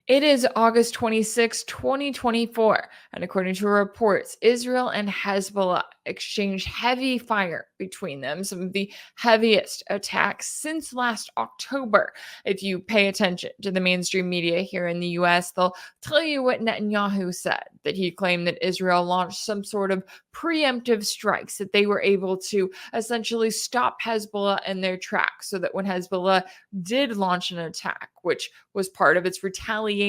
It is August 26, 2024, and according to reports, Israel and Hezbollah exchanged heavy fire between them, some of the heaviest attacks since last October. If you pay attention to the mainstream media here in the US, they'll tell you what Netanyahu said, that he claimed that Israel launched some sort of preemptive strikes, that they were able to essentially stop Hezbollah in their tracks, so that when Hezbollah did launch an attack, which was part of its retaliation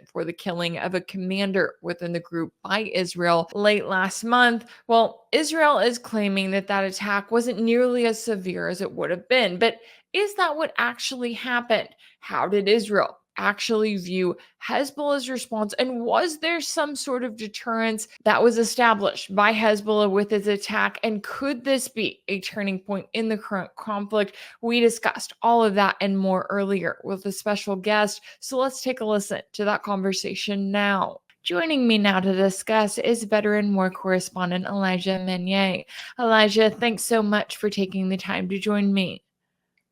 for the killing of a commander within the group by Israel late last month. Well, Israel is claiming that that attack wasn't nearly as severe as it would have been. But is that what actually happened? How did Israel actually view Hezbollah's response? And was there some sort of deterrence that was established by Hezbollah with its attack? And could this be a turning point in the current conflict? We discussed all of that and more earlier with a special guest. So let's take a listen to that conversation now. Joining me now to discuss is veteran war correspondent Elijah Magnier. Elijah, thanks so much for taking the time to join me.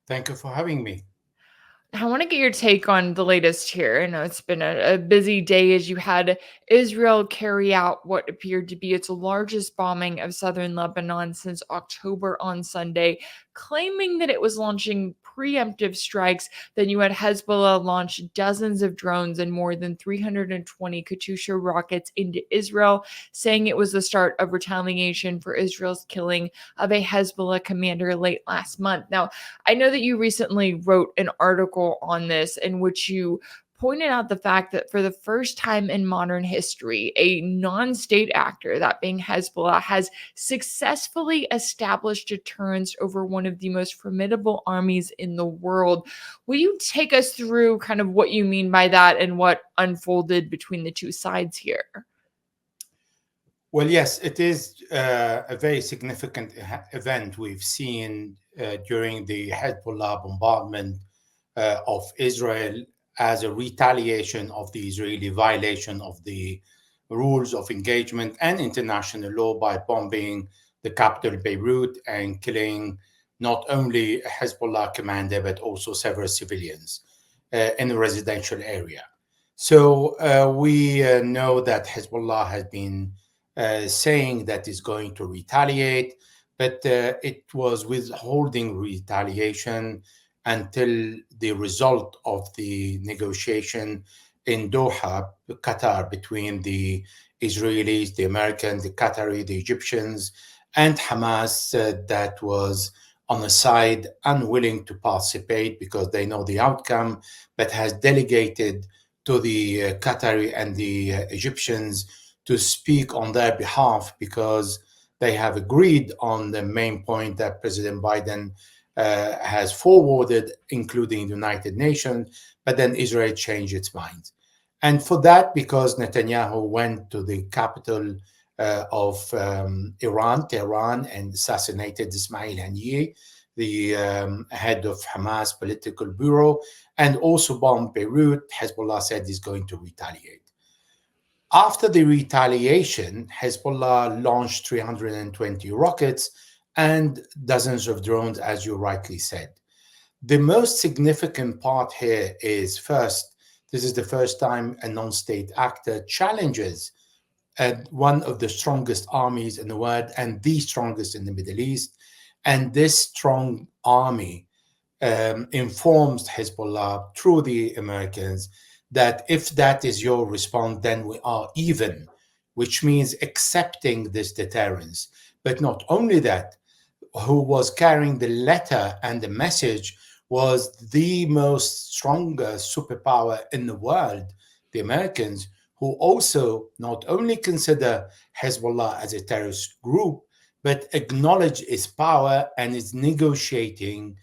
Thank you for having me. I want to get your take on the latest here. I know it's been a busy day as you had Israel carry out what appeared to be its largest bombing of southern Lebanon since October on Sunday, claiming that it was launching preemptive strikes. Then you had Hezbollah launch dozens of drones and more than 320 Katyusha rockets into Israel, saying it was the start of retaliation for Israel's killing of a Hezbollah commander late last month. Now, I know that you recently wrote an article on this in which you pointed out the fact that for the first time in modern history, a non-state actor, that being Hezbollah, has successfully established deterrence over one of the most formidable armies in the world. Will you take us through kind of what you mean by that and what unfolded between the two sides here? Well, yes, it is a very significant event we've seen during the Hezbollah bombardment of Israel as a retaliation of the Israeli violation of the rules of engagement and international law by bombing the capital Beirut and killing not only a Hezbollah commander but also several civilians in a residential area. So we know that Hezbollah has been saying that it's going to retaliate, but it was withholding retaliation until the result of the negotiation in Doha, Qatar, between the Israelis, the Americans, the Qatari, the Egyptians, and Hamas that was on the side unwilling to participate because they know the outcome, but has delegated to the Qatari and the Egyptians to speak on their behalf because they have agreed on the main point that President Biden has forwarded, including the United Nations, but then Israel changed its mind. And for that, because Netanyahu went to the capital of Iran, Tehran, and assassinated Ismail Haniyeh, the head of Hamas political bureau, and also bombed Beirut, Hezbollah said he's going to retaliate. After the retaliation, Hezbollah launched 320 rockets and dozens of drones, as you rightly said. The most significant part here is first, this is the first time a non-state actor challenges one of the strongest armies in the world and the strongest in the Middle East. And this strong army informs Hezbollah through the Americans that if that is your response, then we are even, which means accepting this deterrence. But not only that, who was carrying the letter and the message was the most strongest superpower in the world, the Americans, who also not only consider Hezbollah as a terrorist group, but acknowledge its power and is negotiating,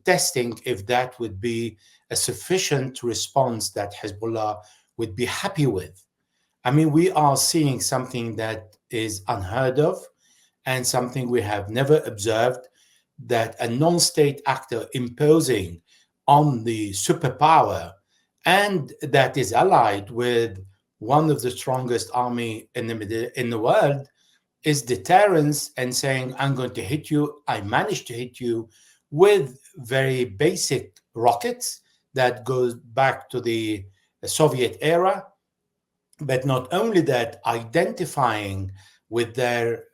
testing if that would be a sufficient response that Hezbollah would be happy with. I mean, we are seeing something that is unheard of and something we have never observed, that a non-state actor imposing on the superpower and that is allied with one of the strongest army in the world is deterrence and saying, I'm going to hit you. I managed to hit you with very basic rockets that goes back to the Soviet era, but not only that, identifying with their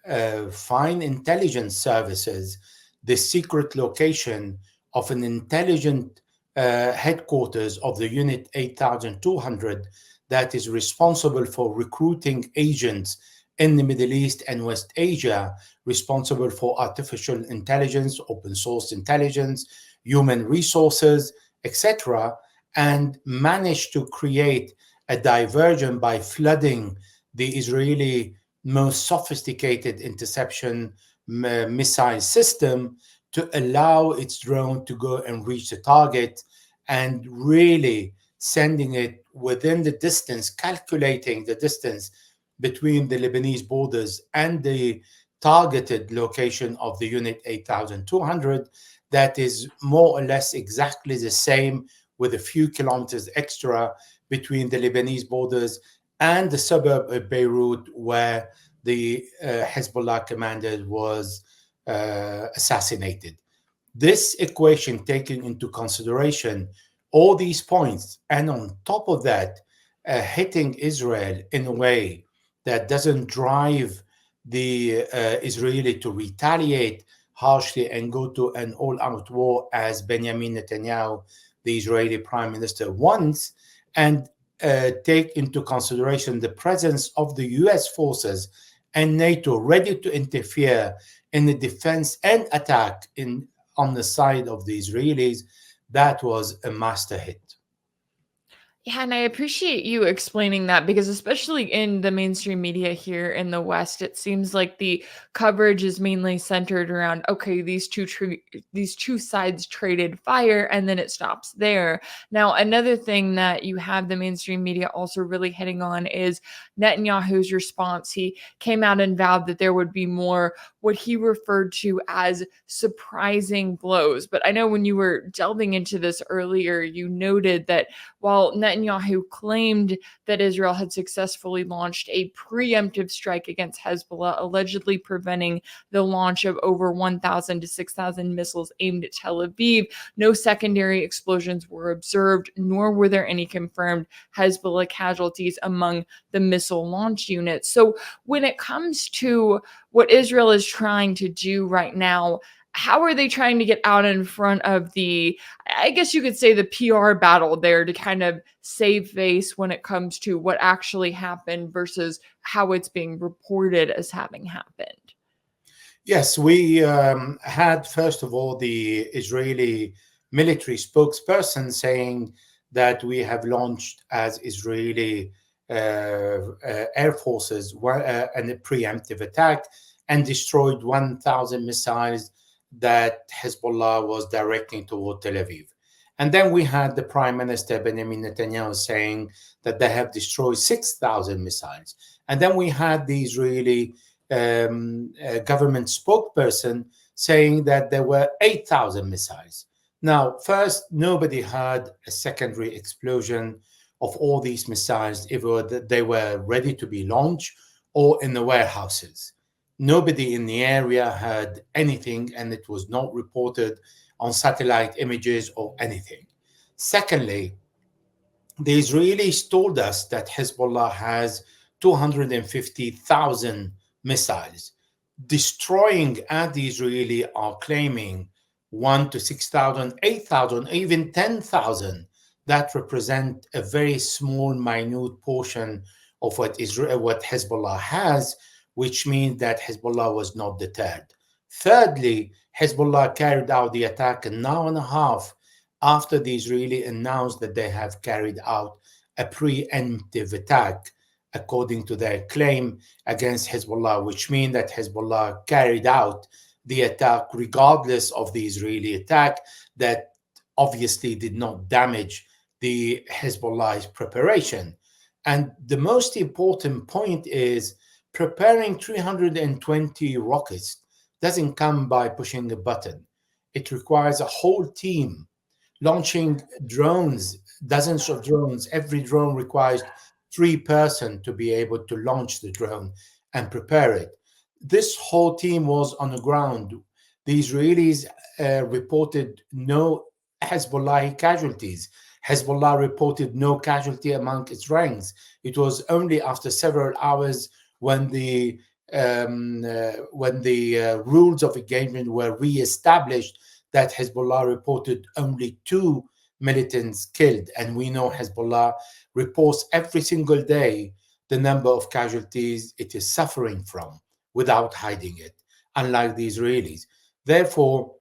fine intelligence services the secret location of an intelligent headquarters of the Unit 8200 that is responsible for recruiting agents in the Middle East and West Asia, responsible for artificial intelligence, open source intelligence, human resources, etc., and managed to create a diversion by flooding the Israeli most sophisticated interception missile system to allow its drone to go and reach the target, and really sending it within the distance, calculating the distance between the Lebanese borders and the targeted location of the Unit 8200, that is more or less exactly the same, with a few kilometers extra between the Lebanese borders and the suburb of Beirut, where the Hezbollah commander was assassinated. This equation, taking into consideration all these points, and on top of that, hitting Israel in a way that doesn't drive the Israeli to retaliate harshly and go to an all-out war as Benjamin Netanyahu, the Israeli prime minister, wants, and take into consideration the presence of the US forces and NATO ready to interfere in the defense and attack on the side of the Israelis, that was a master hit. Yeah, and I appreciate you explaining that because especially in the mainstream media here in the West, it seems like the coverage is mainly centered around okay, these two sides traded fire and then it stops there. Now, another thing that you have the mainstream media also really hitting on is Netanyahu's response. He came out and vowed that there would be more what he referred to as surprising blows. But I know when you were delving into this earlier, you noted that while Netanyahu claimed that Israel had successfully launched a preemptive strike against Hezbollah, allegedly preventing the launch of over 1,000 to 6,000 missiles aimed at Tel Aviv, no secondary explosions were observed, nor were there any confirmed Hezbollah casualties among the missile launch units. So when it comes to what Israel is trying to do right now, how are they trying to get out in front of the, I guess you could say, the PR battle there to kind of save face when it comes to what actually happened versus how it's being reported as having happened? Yes, we had, first of all, the Israeli military spokesperson saying that we have launched as Israeli air forces a preemptive attack and destroyed 1,000 missiles that Hezbollah was directing toward Tel Aviv. And then we had the Prime Minister Benjamin Netanyahu saying that they have destroyed 6,000 missiles. And then we had the Israeli government spokesperson saying that there were 8,000 missiles. Now, first, nobody heard a secondary explosion of all these missiles, if they were ready to be launched or in the warehouses. Nobody in the area heard anything, and it was not reported on satellite images or anything. Secondly, the Israelis told us that Hezbollah has 250,000 missiles, destroying, as the Israelis are claiming, 1 to 6,000, 8,000, even 10,000. That represent a very small, minute portion of what Hezbollah has, which means that Hezbollah was not deterred. Thirdly, Hezbollah carried out the attack an hour and a half after the Israeli announced that they have carried out a pre-emptive attack, according to their claim, against Hezbollah, which means that Hezbollah carried out the attack regardless of the Israeli attack that obviously did not damage the Hezbollah's preparation. And the most important point is preparing 320 rockets doesn't come by pushing a button. It requires a whole team launching drones, dozens of drones. Every drone requires 3 persons to be able to launch the drone and prepare it. This whole team was on the ground. The Israelis reported no Hezbollah casualties. Hezbollah reported no casualty among its ranks. It was only after several hours when the rules of engagement were re-established that Hezbollah reported only 2 militants killed. And we know Hezbollah reports every single day the number of casualties it is suffering from without hiding it, unlike the Israelis. Therefore,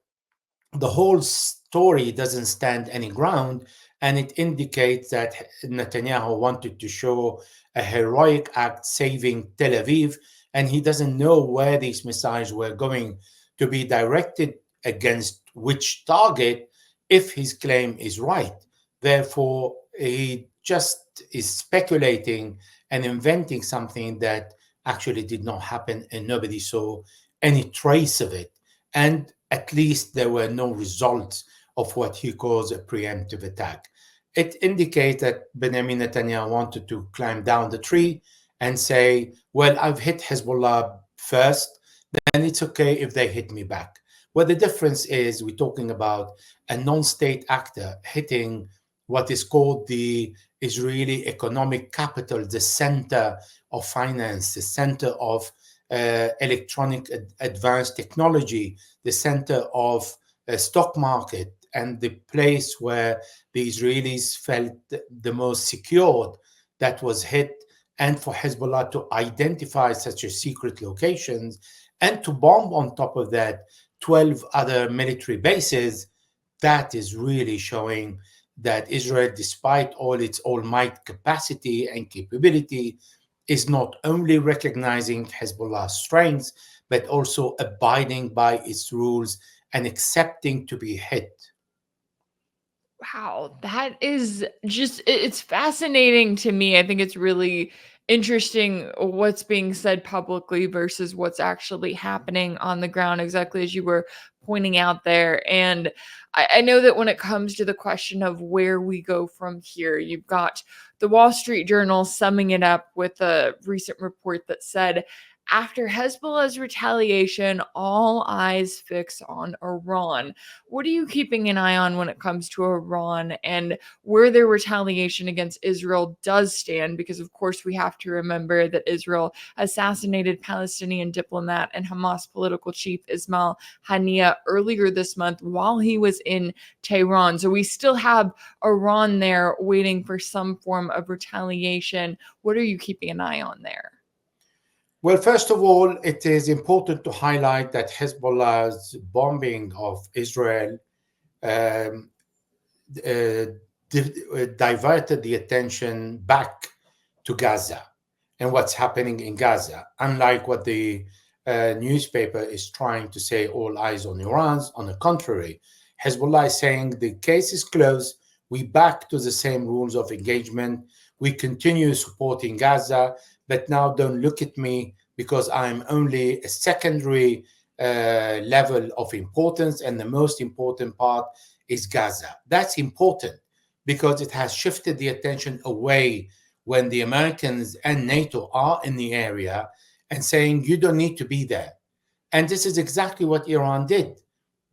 the whole story doesn't stand any ground, and it indicates that Netanyahu wanted to show a heroic act saving Tel Aviv, and he doesn't know where these missiles were going to be directed against which target if his claim is right. Therefore, he just is speculating and inventing something that actually did not happen, and nobody saw any trace of it. And at least there were no results of what he calls a preemptive attack. It indicates that Benjamin Netanyahu wanted to climb down the tree and say, well, I've hit Hezbollah first, then it's okay if they hit me back. Well, the difference is we're talking about a non-state actor hitting what is called the Israeli economic capital, the center of finance, the center of electronic advanced technology, the center of stock market, and the place where the Israelis felt the most secured, that was hit. And for Hezbollah to identify such a secret locations and to bomb on top of that 12 other military bases, that is really showing that Israel, despite all its all-might capacity and capability, is not only recognizing Hezbollah's strengths, but also abiding by its rules and accepting to be hit. Wow, that is just it's fascinating to me. I think it's really interesting what's being said publicly versus what's actually happening on the ground, exactly as you were pointing out there. And I know that when it comes to the question of where we go from here, you've got the Wall Street Journal summing it up with a recent report that said, after Hezbollah's retaliation, all eyes fix on Iran. What are you keeping an eye on when it comes to Iran and where their retaliation against Israel does stand? Because, of course, we have to remember that Israel assassinated Palestinian diplomat and Hamas political chief Ismail Haniyeh earlier this month while he was in Tehran. So we still have Iran there waiting for some form of retaliation. What are you keeping an eye on there? Well, first of all, it is important to highlight that Hezbollah's bombing of Israel um, uh, diverted the attention back to Gaza and what's happening in Gaza. Unlike what the newspaper is trying to say, all eyes on Iran. On the contrary, Hezbollah is saying the case is closed. We back to the same rules of engagement. We continue supporting Gaza, but now don't look at me because I'm only a secondary level of importance, and the most important part is Gaza. That's important because it has shifted the attention away when the Americans and NATO are in the area and saying, you don't need to be there. And this is exactly what Iran did.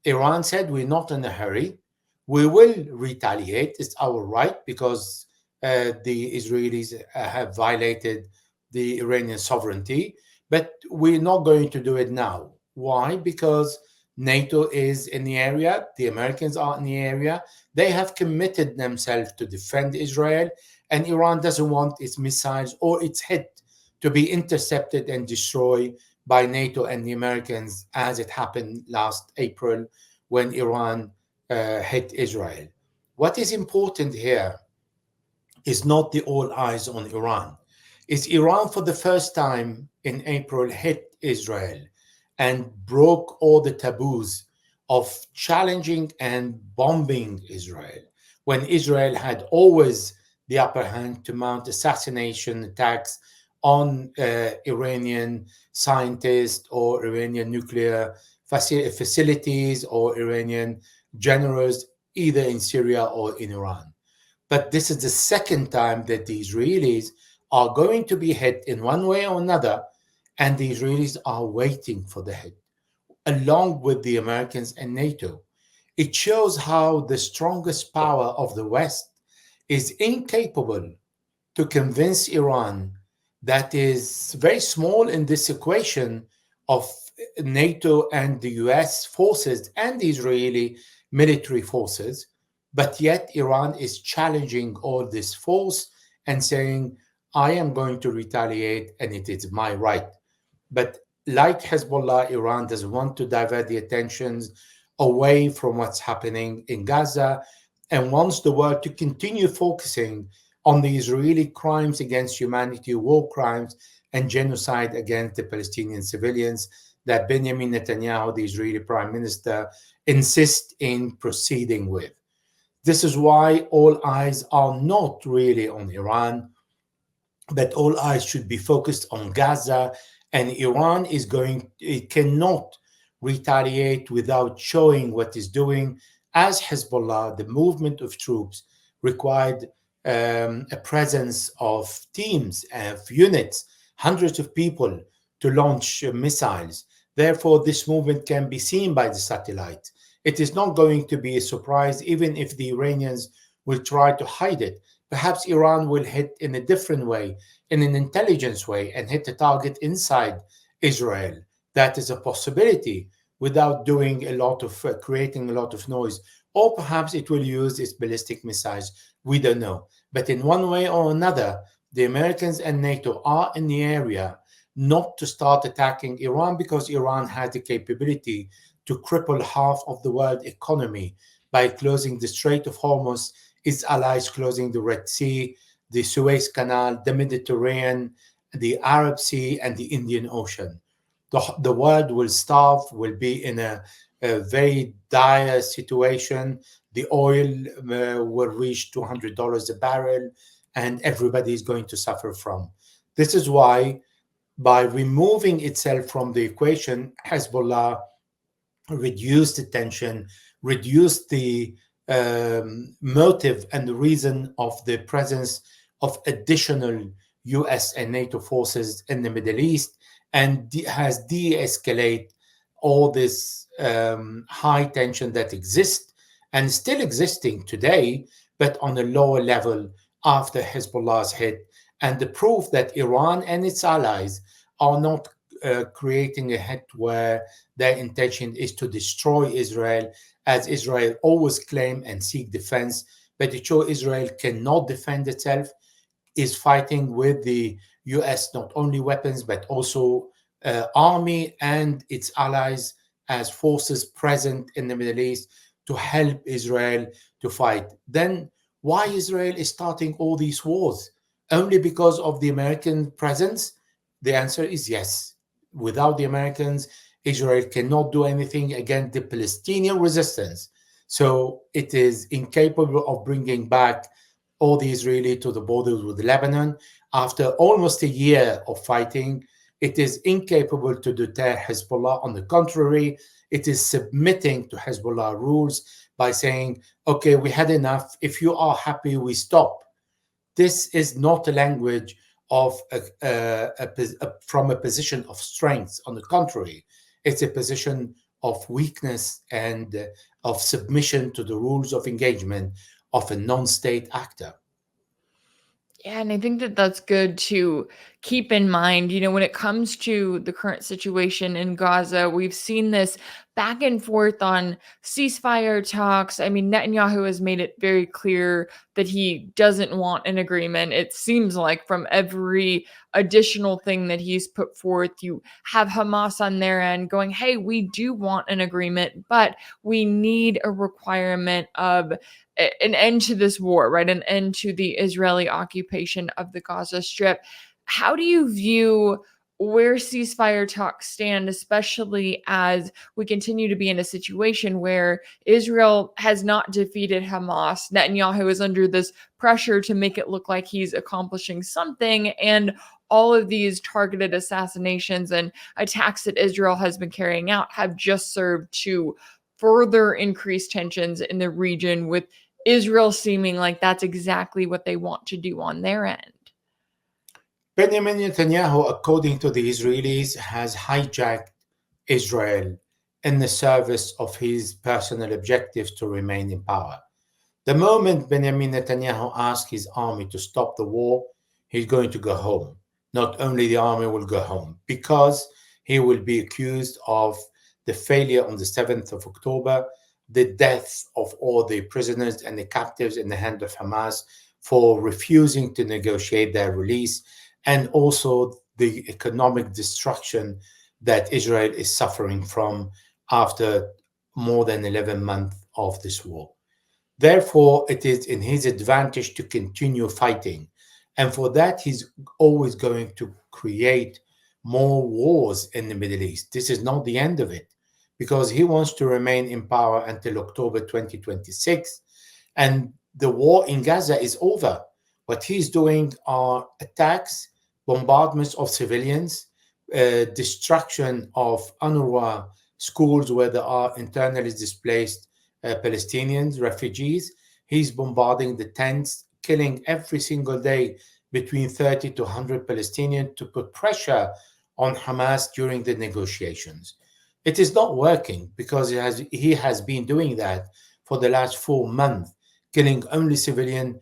Iran said, we're not in a hurry. We will retaliate. It's our right because the Israelis have violated the Iranian sovereignty, but we're not going to do it now. Why? Because NATO is in the area, the Americans are in the area, they have committed themselves to defend Israel, and Iran doesn't want its missiles or its hit to be intercepted and destroyed by NATO and the Americans, as it happened last April when Iran hit Israel. What is important here is not the all eyes on Iran. It's Iran for the first time in April hit Israel and broke all the taboos of challenging and bombing Israel, when Israel had always the upper hand to mount assassination attacks on Iranian scientists or Iranian nuclear facilities or Iranian generals, either in Syria or in Iran. But this is the second time that the Israelis are going to be hit in one way or another, and the Israelis are waiting for the hit, along with the Americans and NATO. It shows how the strongest power of the West is incapable to convince Iran, that is very small in this equation of NATO and the US forces and the Israeli military forces, but yet Iran is challenging all this force and saying, I am going to retaliate and it is my right. But like Hezbollah, Iran doesn't want to divert the attentions away from what's happening in Gaza and wants the world to continue focusing on the Israeli crimes against humanity, war crimes, and genocide against the Palestinian civilians that Benjamin Netanyahu, the Israeli prime minister, insists in proceeding with. This is why all eyes are not really on Iran, but all eyes should be focused on Gaza, and Iran it cannot retaliate without showing what it's doing. As Hezbollah, the movement of troops required a presence of teams, of units, hundreds of people to launch missiles. Therefore, this movement can be seen by the satellite. It is not going to be a surprise, even if the Iranians will try to hide it. Perhaps Iran will hit in a different way, in an intelligence way, and hit a target inside Israel. That is a possibility without doing a lot of creating a lot of noise. Or perhaps it will use its ballistic missiles. We don't know. But in one way or another, the Americans and NATO are in the area not to start attacking Iran, because Iran has the capability to cripple half of the world economy by closing the Strait of Hormuz, its allies closing the Red Sea, the Suez Canal, the Mediterranean, the Arab Sea, and the Indian Ocean. The world will starve, will be in a very dire situation. The oil will reach $200 a barrel, and everybody is going to suffer from. This is why, by removing itself from the equation, Hezbollah reduced the tension, reduced the motive and the reason of the presence of additional US and NATO forces in the Middle East, and has de-escalated all this high tension that exists and still existing today, but on a lower level after Hezbollah's hit, and the proof that Iran and its allies are not creating a hit where their intention is to destroy Israel, as Israel always claim and seek defense, but to show Israel cannot defend itself, is fighting with the US, not only weapons, but also army and its allies as forces present in the Middle East to help Israel to fight. Then why Israel is starting all these wars? Only because of the American presence? The answer is yes. Without the Americans, Israel cannot do anything against the Palestinian resistance. So it is incapable of bringing back all the Israeli to the borders with Lebanon. After almost a year of fighting, it is incapable to deter Hezbollah. On the contrary, it is submitting to Hezbollah rules by saying, okay, we had enough. If you are happy, we stop. This is not a language of from a position of strength. On the contrary, it's a position of weakness and of submission to the rules of engagement of a non-state actor. Yeah, and I think that that's good to keep in mind. When it comes to the current situation in Gaza, we've seen this back and forth on ceasefire talks. I mean, Netanyahu has made it very clear that he doesn't want an agreement. It seems like from every additional thing that he's put forth, you have Hamas on their end going, hey, we do want an agreement, but we need a requirement of an end to this war, right? An end to the Israeli occupation of the Gaza Strip. How do you view where ceasefire talks stand, especially as we continue to be in a situation where Israel has not defeated Hamas? Netanyahu is under this pressure to make it look like he's accomplishing something, and all of these targeted assassinations and attacks that Israel has been carrying out have just served to further increase tensions in the region, with Israel seeming like that's exactly what they want to do on their end. Benjamin Netanyahu, according to the Israelis, has hijacked Israel in the service of his personal objectives to remain in power. The moment Benjamin Netanyahu asks his army to stop the war, he's going to go home. Not only the army will go home, because he will be accused of the failure on the 7th of October, the death of all the prisoners and the captives in the hand of Hamas for refusing to negotiate their release, and also the economic destruction that Israel is suffering from after more than 11 months of this war. Therefore, it is in his advantage to continue fighting. And for that, he's always going to create more wars in the Middle East. This is not the end of it, because he wants to remain in power until October 2026. And the war in Gaza is over. What he's doing are attacks, bombardments of civilians, destruction of UNRWA schools where there are internally displaced Palestinians, refugees. He's bombarding the tents, killing every single day between 30 to 100 Palestinians to put pressure on Hamas during the negotiations. It is not working because he has been doing that for the last 4 months, killing only civilians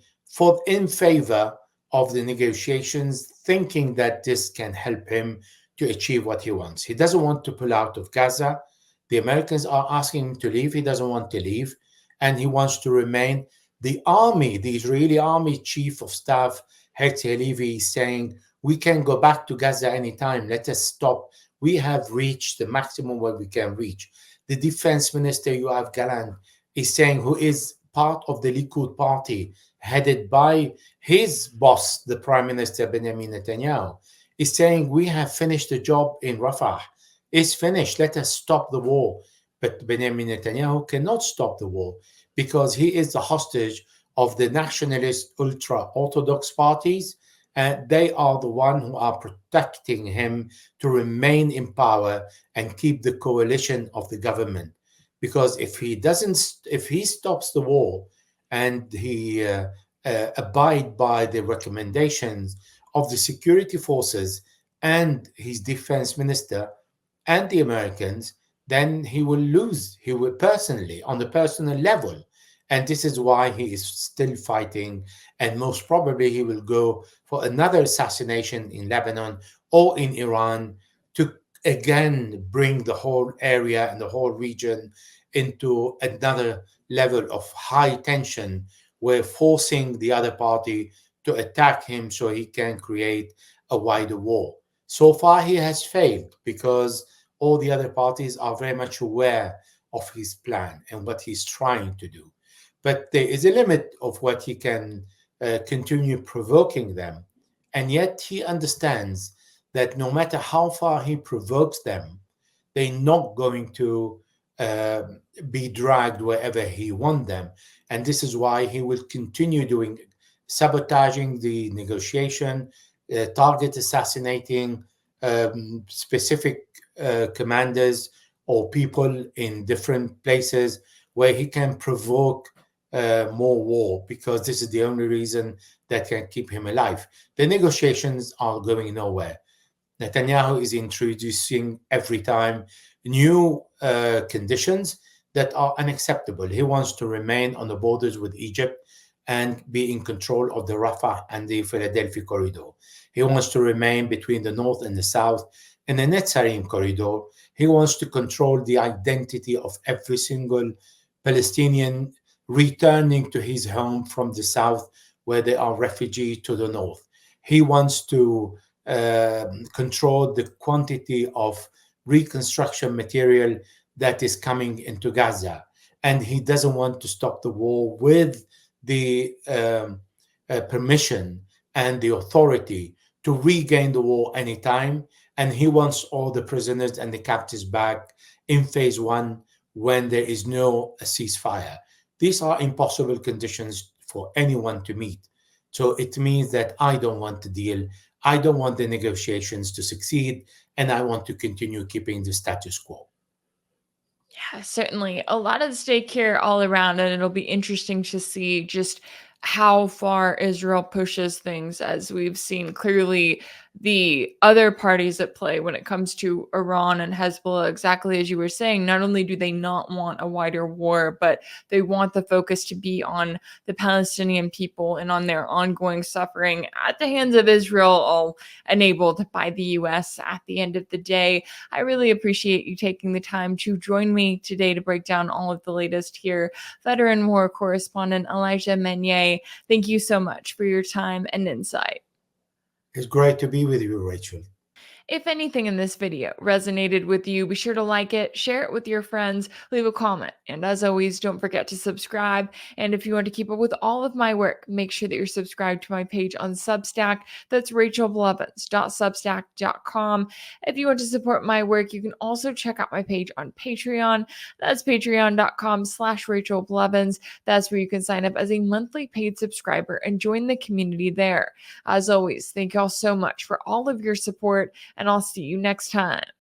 in favor of the negotiations, thinking that this can help him to achieve what he wants. He doesn't want to pull out of Gaza. The Americans are asking him to leave. He doesn't want to leave, and he wants to remain. The army, the Israeli army chief of staff, Herz Halevi, is saying, we can go back to Gaza anytime. Let us stop. We have reached the maximum what we can reach. The defense minister, Yoav Gallant, is saying, who is part of the Likud party, headed by his boss, the Prime Minister Benjamin Netanyahu, is saying, we have finished the job in Rafah. It's finished. Let us stop the war. But Benjamin Netanyahu cannot stop the war because he is the hostage of the nationalist ultra-Orthodox parties, and they are the one who are protecting him to remain in power and keep the coalition of the government. Because if he stops the war and he abide by the recommendations of the security forces and his defense minister and the Americans, then he will lose. He will personally, on the personal level. And this is why he is still fighting. And most probably he will go for another assassination in Lebanon or in Iran to again bring the whole area and the whole region into another level of high tension, where forcing the other party to attack him so he can create a wider war. So far, he has failed because all the other parties are very much aware of his plan and what he's trying to do. But there is a limit of what he can continue provoking them. And yet he understands that no matter how far he provokes them, they're not going to uh, be dragged wherever he wants them. And this is why he will continue doing sabotaging the negotiation, target assassinating specific commanders or people in different places where he can provoke more war, because this is the only reason that can keep him alive. The negotiations are going nowhere. Netanyahu is introducing every time new conditions that are unacceptable. He wants to remain on the borders with Egypt and be in control of the Rafah and the Philadelphia corridor. He wants to remain between the north and the south in the Netzarim corridor. He wants to control the identity of every single Palestinian returning to his home from the south, where they are refugees, to the north. He wants to control the quantity of reconstruction material that is coming into Gaza. And he doesn't want to stop the war with the permission and the authority to regain the war anytime. And he wants all the prisoners and the captives back in phase one when there is no ceasefire. These are impossible conditions for anyone to meet. So it means that I don't want the deal. I don't want the negotiations to succeed, and I want to continue keeping the status quo. Yeah, certainly. A lot at stake here all around, and it'll be interesting to see just how far Israel pushes things, as we've seen clearly the other parties at play when it comes to Iran and Hezbollah, exactly as you were saying. Not only do they not want a wider war, but they want the focus to be on the Palestinian people and on their ongoing suffering at the hands of Israel, all enabled by the US at the end of the day. I really appreciate you taking the time to join me today to break down all of the latest here. Veteran war correspondent Elijah Magnier, thank you so much for your time and insight. It's great to be with you, Rachel. If anything in this video resonated with you, be sure to like it, share it with your friends, leave a comment, and as always, don't forget to subscribe. And if you want to keep up with all of my work, make sure that you're subscribed to my page on Substack. That's rachelblevins.substack.com. If you want to support my work, you can also check out my page on Patreon. That's patreon.com/rachelblevins. That's where you can sign up as a monthly paid subscriber and join the community there. As always, thank you all so much for all of your support, and I'll see you next time.